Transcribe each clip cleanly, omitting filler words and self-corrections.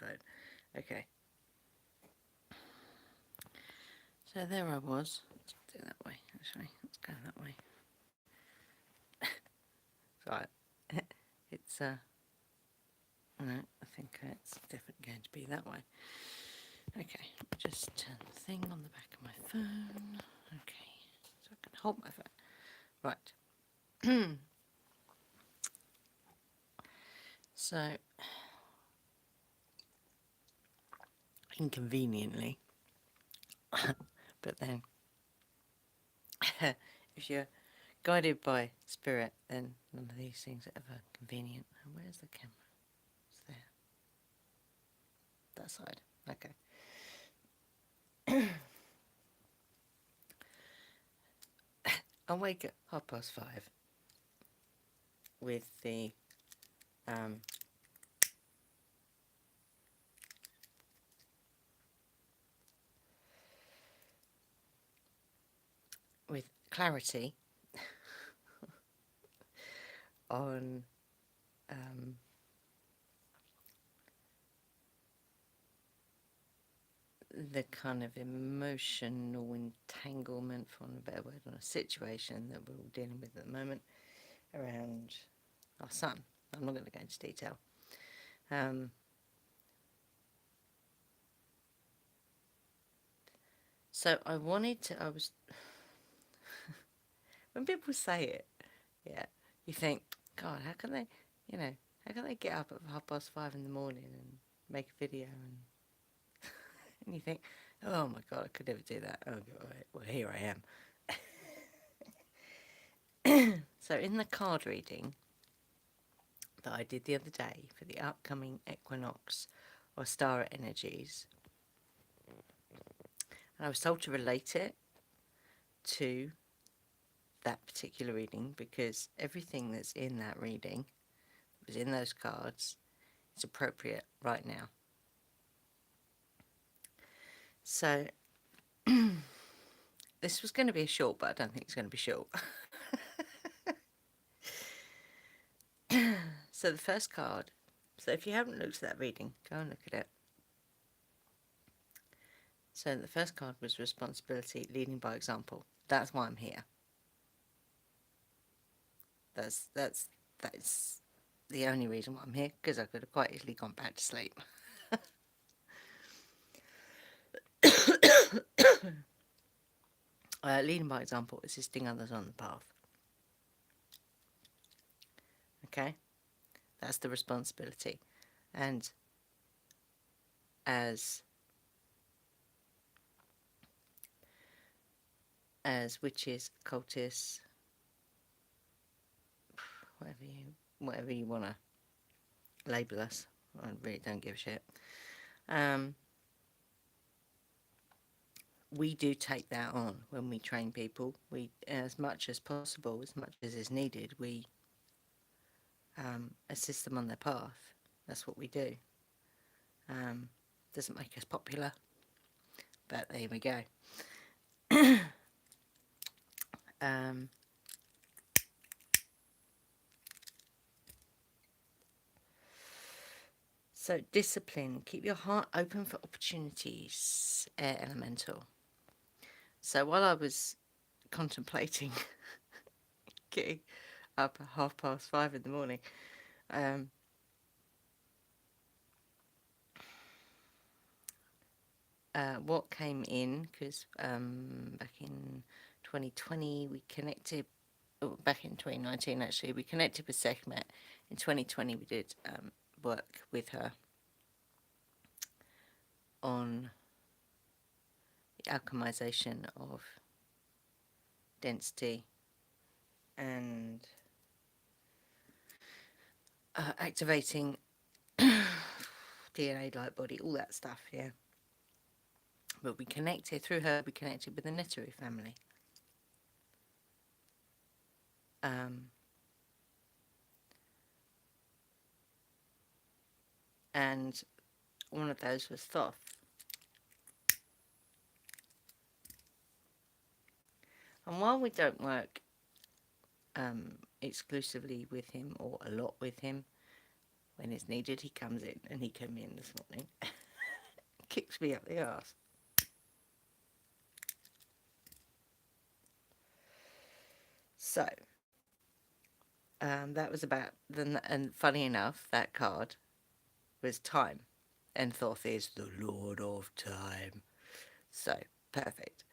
phone. Okay. So there I was. Let's do it that way, actually. Let's go that way. Right. It's, no, I think it's definitely going to be that way. Okay, just turn the thing on the back of my phone. Okay, so I can hold my phone. Right. So, inconveniently, but then, if you're guided by spirit, then none of these things are ever convenient. And where's the camera? It's there. That side. Okay. I wake at 5:30 with the um, with clarity on the kind of emotional entanglement, for want of a better word, on a situation that we're all dealing with at the moment around our son. I'm not going to go into detail. So I was, when people say it, yeah, you think, God, how can they, how can they get up at 5:30 in the morning and make a video and you think, oh my God, I could never do that. Oh, well, here I am. So in the card reading that I did the other day for the upcoming equinox or star energies, and I was told to relate it to that particular reading because everything that's in that reading, that was in those cards, is appropriate right now. So this was going to be a short, but I don't think it's going to be short. So the first card, so if you haven't looked at that reading, go and look at it. So the first card was responsibility, leading by example. That's why I'm here. That's the only reason why I'm here, because I could have quite easily gone back to sleep. Leading by example, assisting others on the path. Okay, that's the responsibility. And as witches, cultists, whatever you want to label us, I really don't give a shit. We do take that on when we train people. We, as much as possible, as much as is needed, we assist them on their path. That's what we do. Doesn't make us popular, but there we go. So discipline, keep your heart open for opportunities, air elemental. So while I was contemplating getting up at 5:30 in the morning, what came in, because back in 2020 we connected, back in 2019 actually, we connected with Sekhmet. In 2020 we did work with her on the alchemization of density and activating DNA, light body, all that stuff, yeah. But we connected, through her, we connected with the Neteru family. And one of those was Thoth. And while we don't work exclusively with him or a lot with him, when it's needed, he comes in, and he came in this morning. Kicks me up the arse. So, that was about, and funny enough, that card was time. And Thoth is the Lord of Time. So, perfect.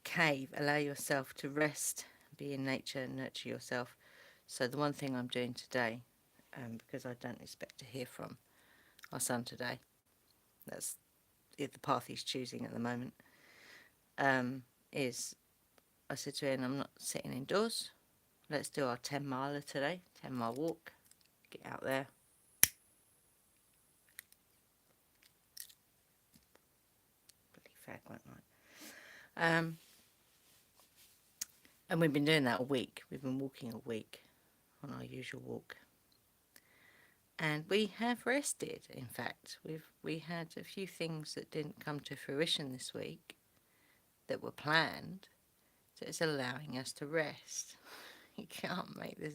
Cave, allow yourself to rest, be in nature, nurture yourself. So, the one thing I'm doing today, because I don't expect to hear from our son today, that's the path he's choosing at the moment, is I said to him, I'm not sitting indoors. Let's do our 10 miler today, 10-mile walk. Get out there. Bloody fag, won't I? And we've been doing that a week. We've been walking a week on our usual walk. And we have rested, in fact. We had a few things that didn't come to fruition this week that were planned. So it's allowing us to rest. You can't make this.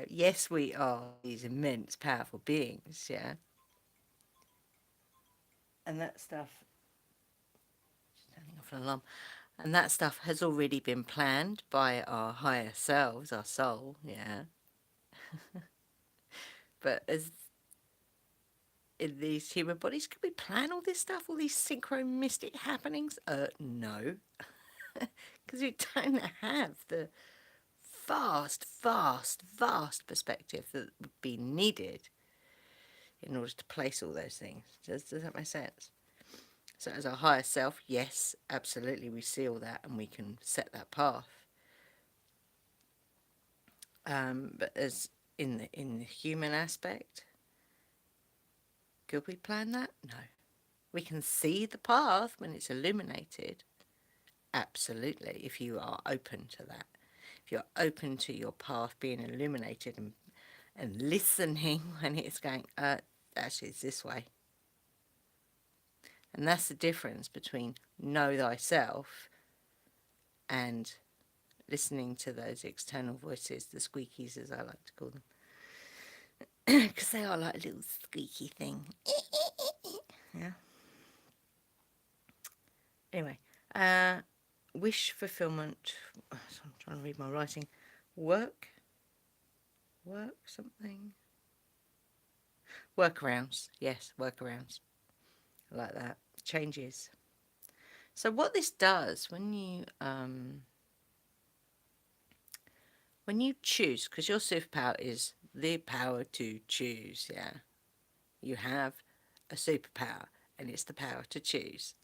Yes, we are these immense, powerful beings, yeah? And that stuff, just turning off an alarm, and that stuff has already been planned by our higher selves, our soul, yeah? But as in these human bodies, can we plan all this stuff, all these synchronistic happenings? No. Because we don't have the vast perspective that would be needed in order to place all those things. Does that make sense? So as our higher self, yes, absolutely, we see all that and we can set that path. But as in the human aspect, could we plan that? No. We can see the path when it's illuminated. Absolutely, if you are open to that. If you're open to your path being illuminated and listening when it's going, actually it's this way. And that's the difference between know thyself and listening to those external voices, the squeakies as I like to call them. Because they are like a little squeaky thing. Yeah. Anyway, wish fulfillment. I'm trying to read my writing. Work something. Workarounds. Yes, workarounds. I like that. Changes. So what this does when you choose, because your superpower is the power to choose, yeah. You have a superpower, and it's the power to choose.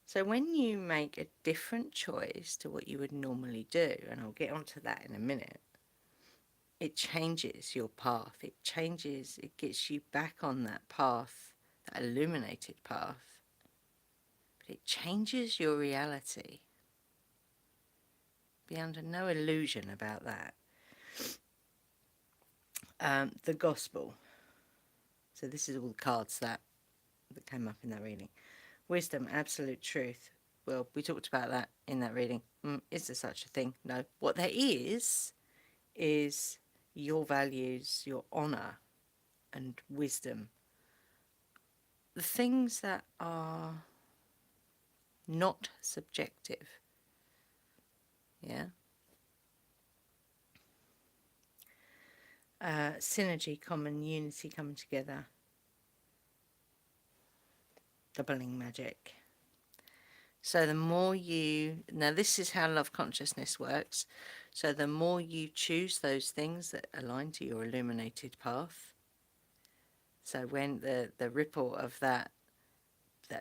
So when you make a different choice to what you would normally do, and I'll get onto that in a minute, it changes your path. It gets you back on that path, that illuminated path. But it changes your reality. Be under no illusion about that. The gospel. So this is all the cards that came up in that reading. Wisdom, absolute truth. Well, we talked about that in that reading. Is there such a thing? No. What there is your values, your honour and wisdom. The things that are not subjective. Yeah? Synergy, common unity coming together. Doubling magic. So the more now this is how love consciousness works. So the more you choose those things that align to your illuminated path. So when the ripple of that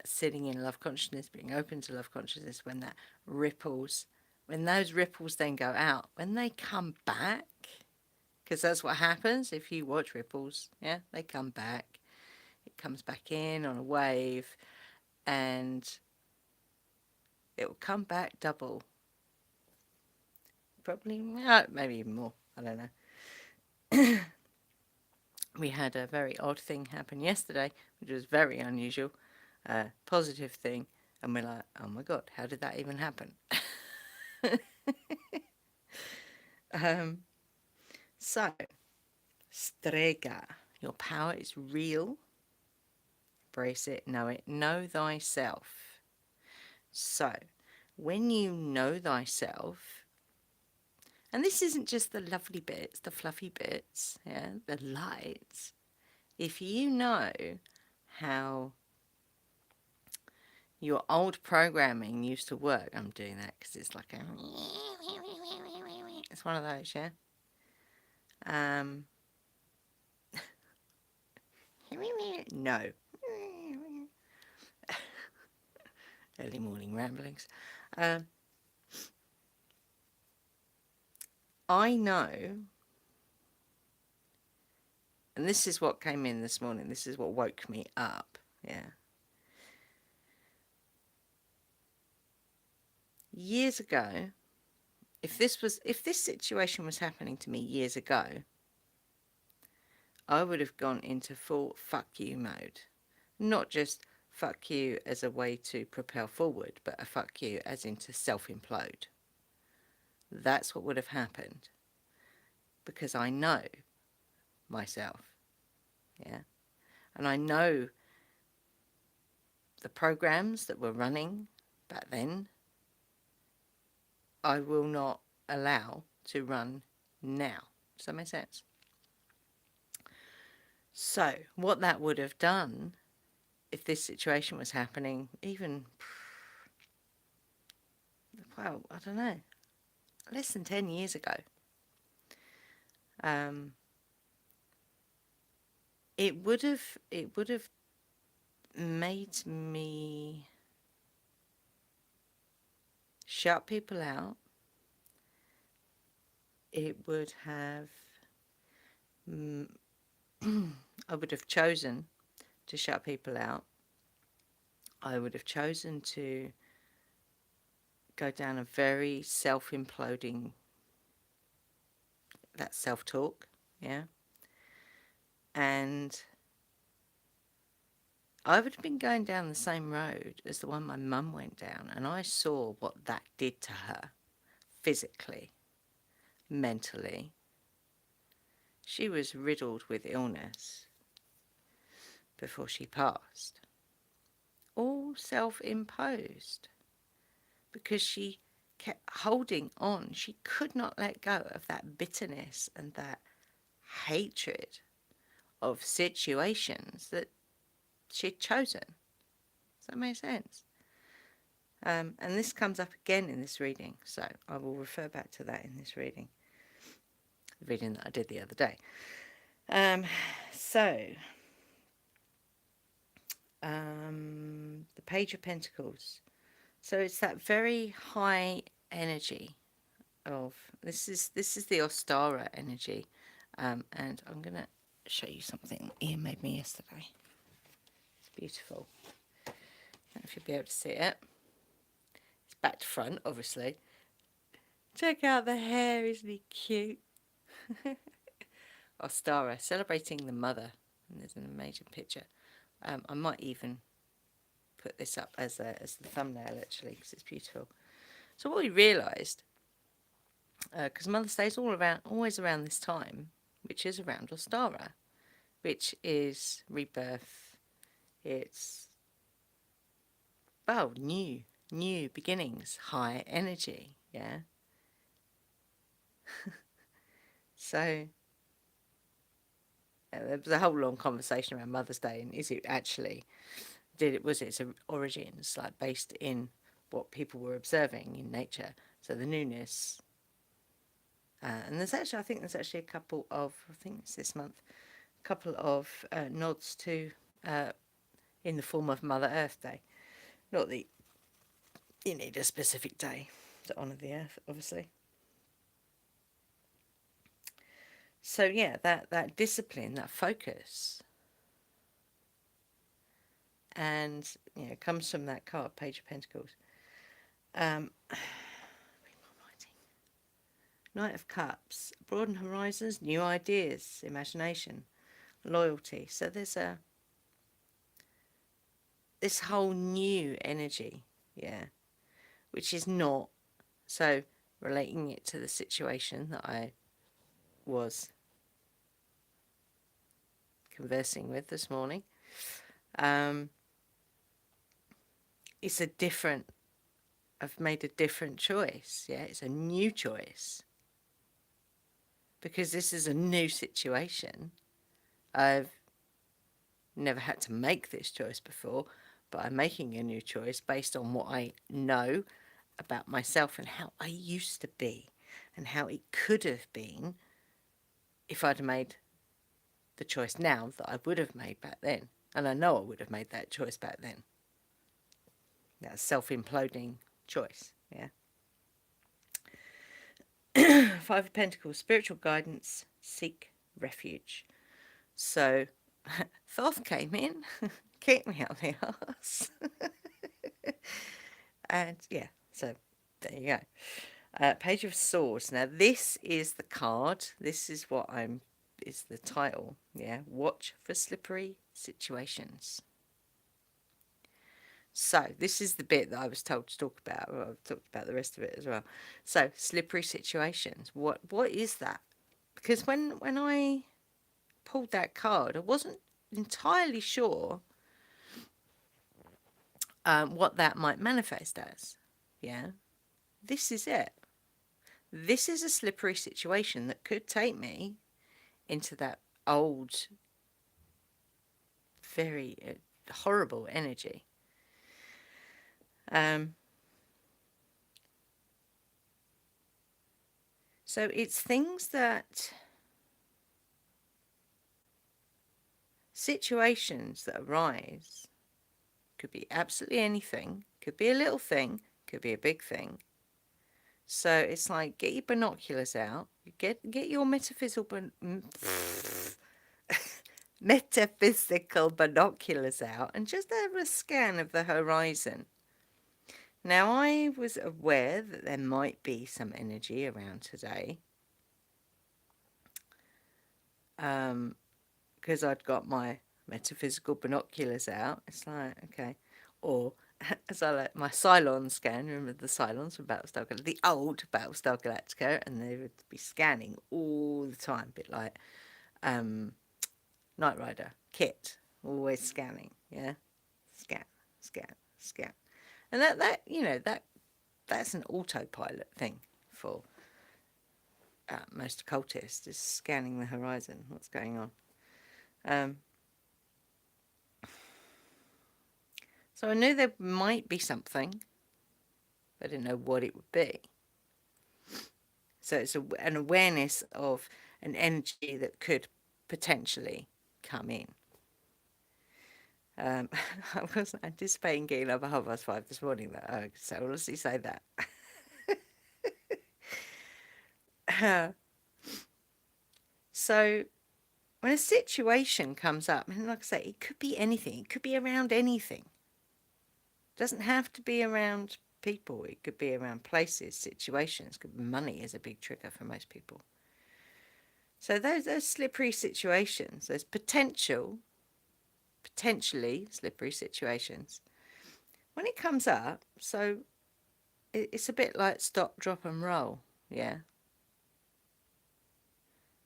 sitting in love consciousness, being open to love consciousness, when that ripples, when those ripples then go out, when they come back, because that's what happens if you watch ripples, yeah, they come back. It comes back in on a wave, and it will come back double. Probably, maybe even more. I don't know. We had a very odd thing happen yesterday, which was very unusual. Positive thing. And we're like, oh my God, how did that even happen? So, strega, your power is real. Embrace it, know thyself. So, when you know thyself, and this isn't just the lovely bits, the fluffy bits, yeah, the lights. If you know how your old programming used to work, I'm doing that because it's like a, it's one of those, yeah. No. Early morning ramblings. I know, and this is what came in this morning, this is what woke me up, yeah. Years ago, if this situation was happening to me years ago, I would have gone into full fuck you mode. Not just fuck you as a way to propel forward, but a fuck you as into self-implode. That's what would have happened. Because I know myself. Yeah. And I know the programs that were running back then, I will not allow to run now. Does that make sense? So, what that would have done if this situation was happening even, well, I don't know, less than 10 years ago, it would have made me shut people out. It would have, I would have chosen to shut people out. I would have chosen to go down a very self-imploding, that self-talk, yeah. And I would have been going down the same road as the one my mum went down, and I saw what that did to her physically, mentally. She was riddled with illness before she passed. All self-imposed, because she kept holding on. She could not let go of that bitterness and that hatred of situations that she'd chosen. Does that make sense? And this comes up again in this reading, so I will refer back to that in this reading, the reading that I did the other day. The Page of Pentacles. So it's that very high energy of, this is the Ostara energy, and I'm going to show you something Ian made me yesterday. It's beautiful. I don't know if you'll be able to see it. It's back to front, obviously. Check out the hair, isn't he cute? Ostara, celebrating the mother. And there's an amazing picture. I might even put this up as the thumbnail, actually, because it's beautiful. So what we realised, because Mother's Day is always around this time, which is around Ostara, which is rebirth. It's, well, new beginnings, high energy, yeah. So there was a whole long conversation around Mother's Day, and is it actually, was its origins like based in what people were observing in nature? So the newness, and there's actually, I think there's actually a couple of, I think it's this month, a couple of nods to in the form of Mother Earth Day. Not that you need a specific day to honour the earth, obviously. So yeah, that discipline, that focus, and comes from that card, Page of Pentacles. Knight of Cups, broaden horizons, new ideas, imagination, loyalty. So there's this whole new energy, yeah, which is not, so relating it to the situation that I was conversing with this morning, it's a different, I've made a different choice. Yeah, it's a new choice. Because this is a new situation. I've never had to make this choice before, but I'm making a new choice based on what I know about myself and how I used to be and how it could have been if I'd made the choice now that I would have made back then. And I know I would have made that choice back then. That self-imploding choice, yeah. Five of Pentacles, spiritual guidance, seek refuge. So, Thoth came in, kicked me out the arse. And yeah, so there you go. Page of Swords. Now, this is the card. This is is the title. Yeah, watch for slippery situations. So, this is the bit that I was told to talk about. Well, I've talked about the rest of it as well. So, slippery situations. What is that? Because when I pulled that card, I wasn't entirely sure what that might manifest as. Yeah, this is it. This is a slippery situation that could take me into that old, very horrible energy. So it's things that, situations that arise, could be absolutely anything, could be a little thing, could be a big thing. So it's like, get your binoculars out, get your metaphysical binoculars out, and just have a scan of the horizon. Now, I was aware that there might be some energy around today, because I'd got my metaphysical binoculars out. It's like, okay. Or, as I like my Cylon scan, remember the Cylons from Battlestar Galactica, the old Battlestar Galactica, and they would be scanning all the time, a bit like Knight Rider, Kit, always scanning, yeah? Scan, scan, scan. And that's an autopilot thing for most occultists, is scanning the horizon, what's going on. So I knew there might be something, but I didn't know what it would be. So it's an awareness of an energy that could potentially come in. I wasn't anticipating getting up at 5:30 this morning, though. I so honestly say that. So when a situation comes up, and like I say, it could be anything. It could be around anything. It doesn't have to be around people. It could be around places, situations. Money is a big trigger for most people. So those slippery situations, those potentially slippery situations, when it comes up, so it's a bit like stop, drop and roll, yeah?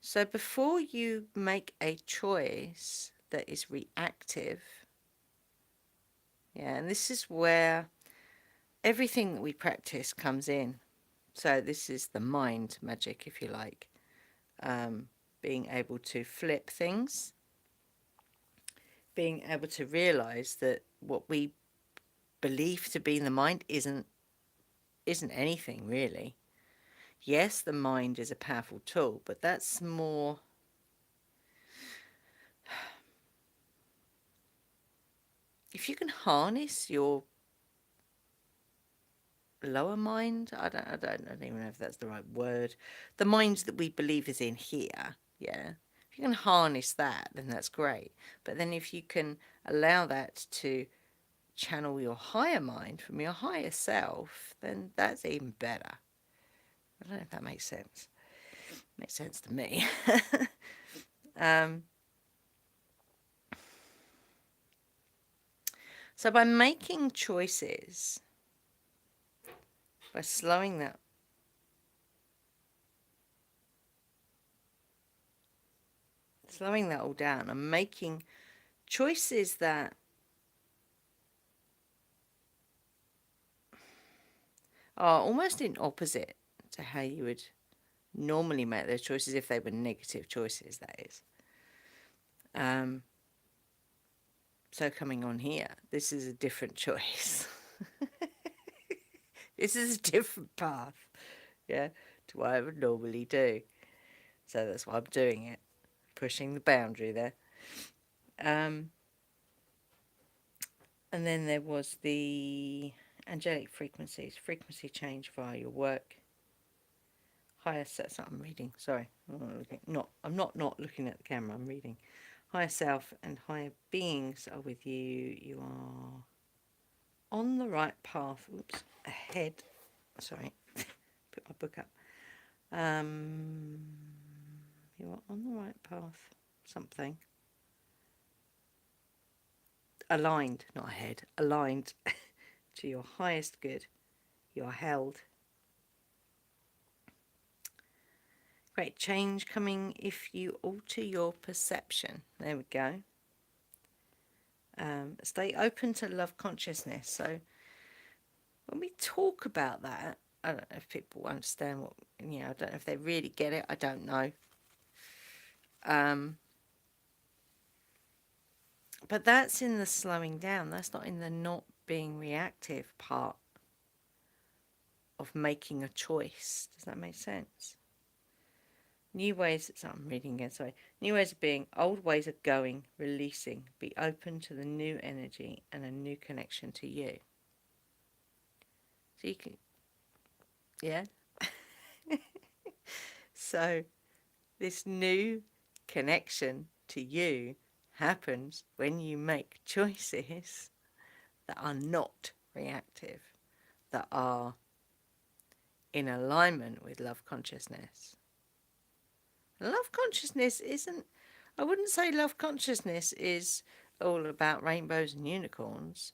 So before you make a choice that is reactive, yeah, and this is where everything that we practice comes in. So this is the mind magic, if you like. Being able to flip things, being able to realize that what we believe to be in the mind isn't anything really. Yes, the mind is a powerful tool, but that's more, if you can harness your lower mind, I don't even know if that's the right word, the mind that we believe is in here, yeah, if you can harness that, then that's great. But then if you can allow that to channel your higher mind from your higher self, then that's even better. I don't know if that makes sense. Makes sense to me. So by making choices, by slowing that, slowing that all down and making choices that are almost in opposite to how you would normally make those choices if they were negative choices, that is. So coming on here, this is a different choice. This is a different path, yeah, to what I would normally do. So that's why I'm doing it, pushing the boundary there. And then there was the angelic frequencies, frequency change via your work. Higher self, I'm reading, sorry. I'm not looking at the camera, I'm reading. Higher self and higher beings are with you. You are on the right path. Oops, ahead. Sorry, put my book up. You are on the right path. Something. Aligned, not ahead. Aligned to your highest good. You are held. Great change coming if you alter your perception. There we go. Stay open to love consciousness. So when we talk about that, I don't know if people understand what, I don't know if they really get it. I don't know. But that's in the slowing down. That's not in the not being reactive part of making a choice. Does that make sense? New ways, so I'm reading again, sorry. New ways of being, old ways of going, releasing. Be open to the new energy and a new connection to you. So you can, yeah? So this new connection to you happens when you make choices that are not reactive, that are in alignment with love consciousness. Love consciousness isn't, I wouldn't say love consciousness is all about rainbows and unicorns.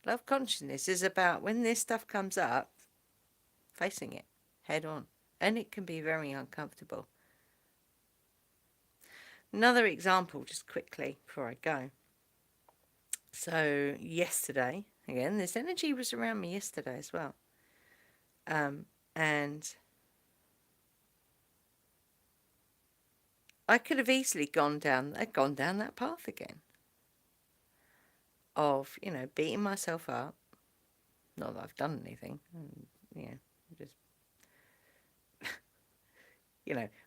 Love consciousness is about when this stuff comes up, facing it head on. And it can be very uncomfortable. Another example, just quickly before I go. So yesterday, again, this energy was around me yesterday as well. And I could have easily gone down that path again of, beating myself up. Not that I've done anything, just,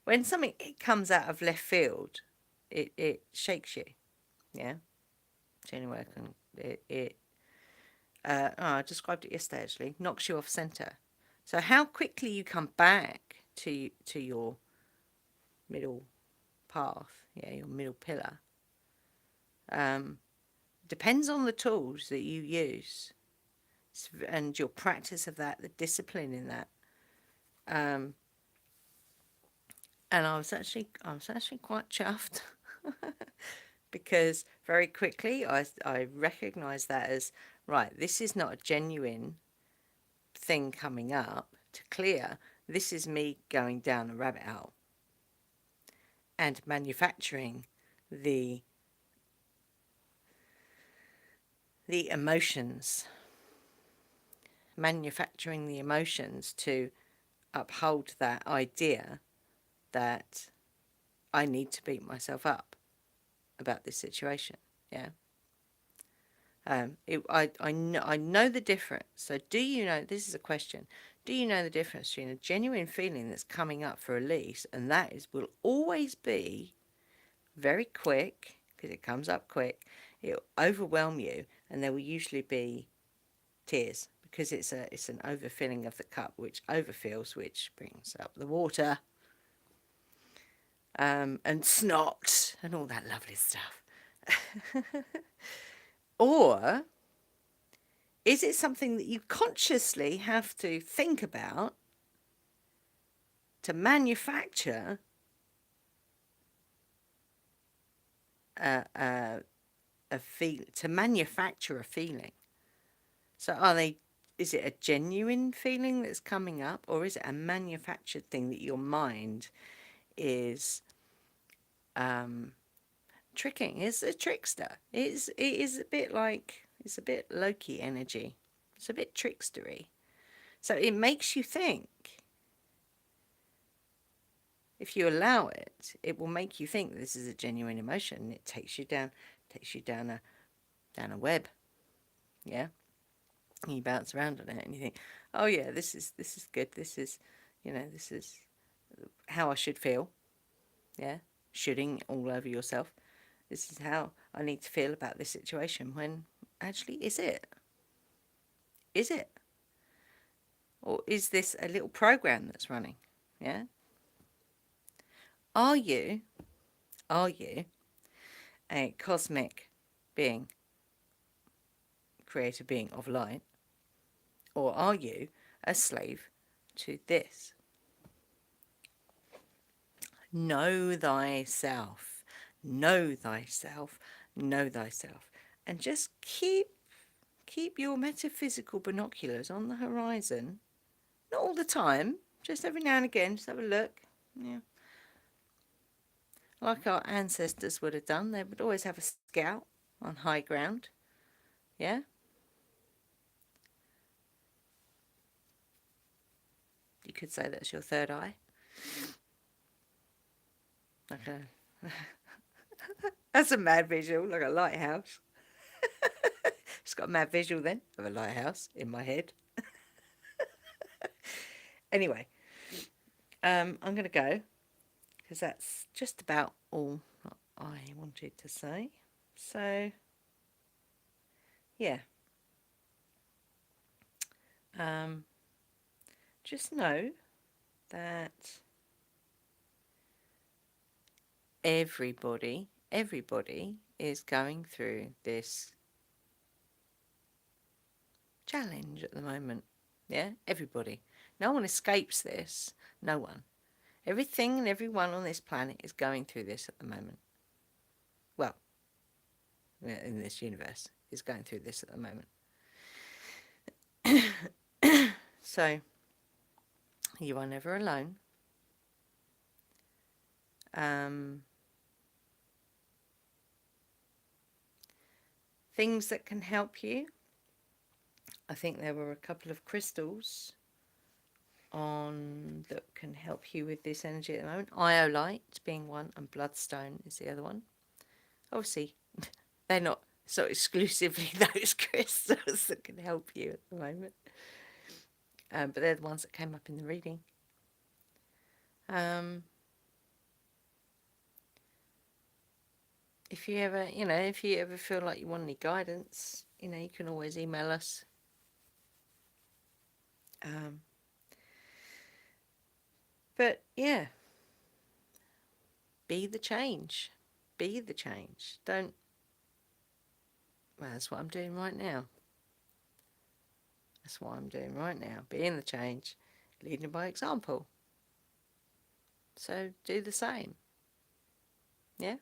when something comes out of left field, it shakes you, yeah. It's the only way I described it yesterday actually, knocks you off center. So how quickly you come back to your middle path, your middle pillar, depends on the tools that you use and your practice of that, the discipline in that. And I was actually quite chuffed because very quickly I recognised that as, right, this is not a genuine thing coming up to clear. This is me going down a rabbit hole and manufacturing the emotions. Manufacturing the emotions to uphold that idea that I need to beat myself up about this situation. Yeah. I know the difference. So do you know, this is a question, do you know the difference between a genuine feeling that's coming up for release, and that will always be very quick, because it comes up quick, it'll overwhelm you, and there will usually be tears, because it's an overfilling of the cup, which overfills, which brings up the water, and snot, and all that lovely stuff. Or is it something that you consciously have to think about to manufacture a feeling? So is it a genuine feeling that's coming up, or is it a manufactured thing that your mind is tricking. It's a trickster. It is a bit like, it's a bit Loki energy. It's a bit trickstery. So it makes you think. If you allow it, it will make you think this is a genuine emotion. It takes you down a web. Yeah. And you bounce around on it and you think, oh yeah, this is good. This is, this is how I should feel. Yeah. Shoulding all over yourself. This is how I need to feel about this situation, when actually, is it? Is it? Or is this a little program that's running? Yeah. Are you a cosmic being, creator being of light? Or are you a slave to this? Know thyself. Know thyself. Know thyself. And just keep your metaphysical binoculars on the horizon. Not all the time. Just every now and again. Just have a look. Yeah. Like our ancestors would have done. They would always have a scout on high ground. Yeah. You could say that's your third eye. Like a that's a mad visual, like a lighthouse. It's got a mad visual then of a lighthouse in my head. Anyway, I'm going to go, because that's just about all I wanted to say. So, yeah. Just know that everybody is going through this challenge at the moment. Yeah, everybody. No one escapes this. No one. Everything and everyone on this planet is going through this at the moment. Well, in this universe, is going through this at the moment. So, you are never alone. Things that can help you. I think there were a couple of crystals on that can help you with this energy at the moment. Iolite being one, and bloodstone is the other one. Obviously, they're not so exclusively those crystals that can help you at the moment. But they're the ones that came up in the reading. If you ever feel like you want any guidance, you can always email us. But yeah, be the change. Be the change. Don't. Well, that's what I'm doing right now. That's what I'm doing right now. Being the change, leading by example. So do the same. Yeah?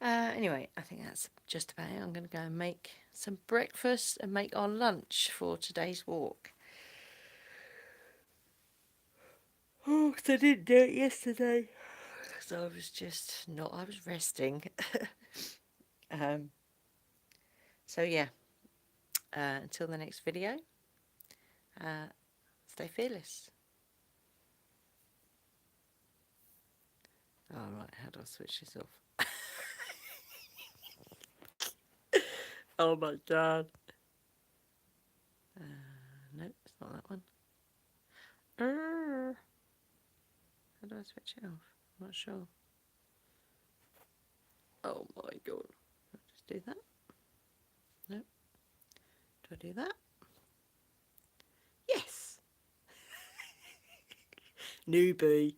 Anyway, I think that's just about it. I'm going to go and make some breakfast and make our lunch for today's walk. Oh, because I didn't do it yesterday. So I was resting. So yeah, until the next video, stay fearless. All right, how do I switch this off? Oh my god. Nope, it's not that one. How do I switch it off? I'm not sure. Oh my god. I'll just do that. Nope. Do I do that? Yes. Newbie.